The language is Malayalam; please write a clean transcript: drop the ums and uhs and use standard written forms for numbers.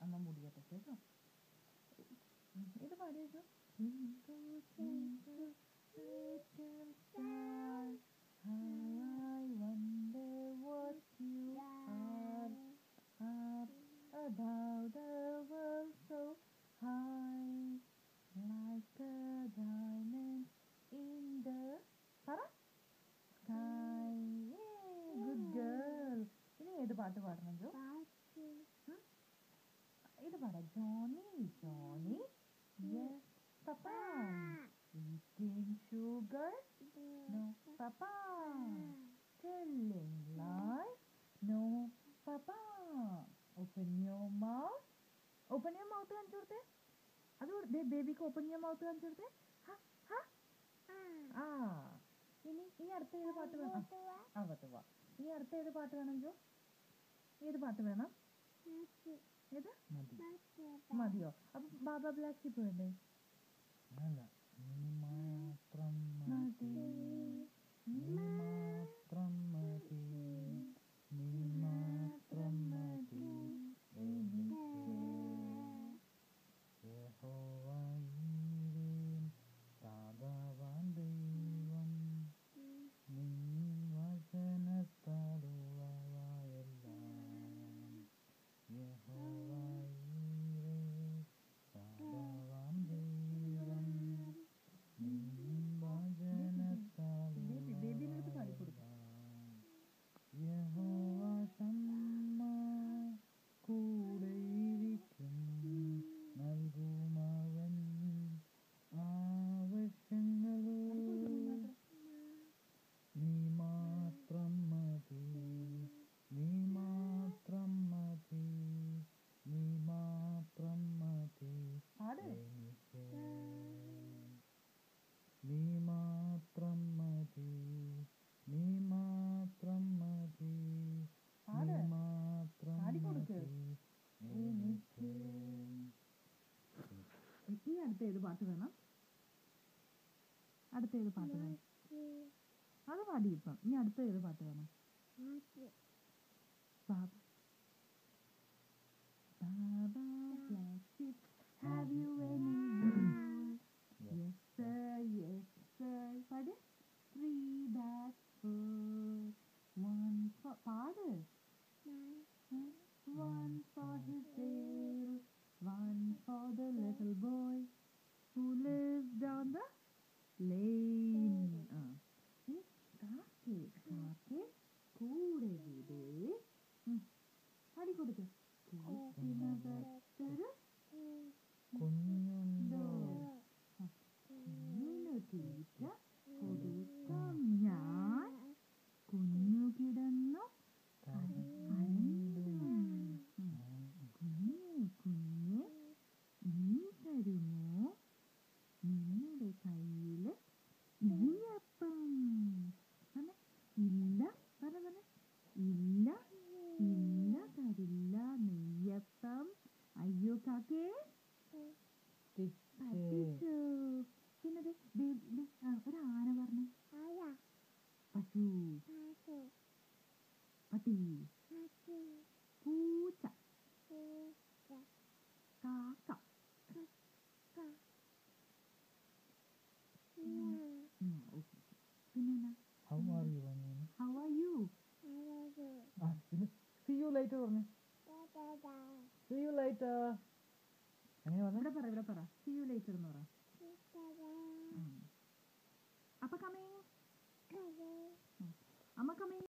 അമ്മ മുടിയട്ടെ കേട്ടോ. ഇത് പാടിയേക്കോ. Twinkle, twinkle, little star, how I wonder what you are. Up above the world so high, like a diamond in the sky. Yay, good girl. ഇനി ഏത് പാട്ട് പാടണം ജോ? ഇത് പാടാം. Johnny Johnny yes papa eating sugar no papa telling lies no papa open your mouth കാണിച്ചു കൊടുത്തേ. അത് ബേബിക്ക് open your mouth കാണിച്ചു കൊടുത്തേ. ആ ഇനി ഈ അടുത്ത ഏത് പാട്ട് വേണം? അവത്തുവാ. ഈ അടുത്ത ഏത് പാട്ട് വേണം ജോ? ഏത് പാട്ട് വേണം? ഏത് മതിയോ? അപ്പൊ ബാബ ബ്ലാക്ക് ഷിപ്പ് വേണ്ടേ? നീ മാത്രം മതി, നീ മാത്രം മതി, നീ മാത്രം മതി എനിക്ക്. യഹോവ ഈരേ താതവാൻ ദൈവം, നീ വചനത്താലുള്ളവയെല്ലാം. യഹോവ ഈരേ താതവാൻ ദൈവം, നീ വചനത്താലുള്ളവയെല്ലാം. യഹോവ ശമ്മ കൂടെയിരിക്കും, നൽകുമവൻ ആവശ്യങ്ങൾ. നീ മാത്രം മതി, നീ മാത്രം മതി, നീ മാത്രം മതി എനിക്ക്. നീ മാത്രം മതി, നീ മാത്രം മതി, നീ മാത്രം മതി എനിക്ക്. ഈ അടുത്ത ഏത് പാട്ട് വേണം? അടുത്ത ഏത് പാട്ട് വേണം? അത് പാടി ഇപ്പം. ഇനി അടുത്ത ഏത് പാട്ട് വേണം? Baba black sheep, have you any wool? Yes sir, പാട്. 3 bags full, one for പാട്. One for his tail, one for the little boy who lives down the lane. ഇനി കാക്കേ കൂടെ വിടേ. പാടിക്കൊടുക്ക്. കൂട്ടിനകത്തൊരു കുഞ്ഞുണ്ടോ, കുഞ്ഞിനു തീറ്റ കൊടുക്കാം ഞാൻ, കുഞ്ഞു കിടന്നു കുഞ്ഞെ നീ തരുമോ നിങ്ങളുടെ കയ്യില് നെയ്യപ്പം? ഇല്ല ഇല്ല ഇല്ല തരില്ല നെയ്യപ്പം. അയ്യോ കാക്കേ പറ്റിച്ചു. പിന്നെ ഒരു ആന പറഞ്ഞേ. പശു, പട്ടി, പൂച്ച, കാക്ക. പിന്നെ How are you? See you later പറഞ്ഞു. See you later. ഇവിടെ പറ see you later എന്ന് പറ. അപ്പൊ കമ്മിങ്. അമ്മ കമ്മിങ്.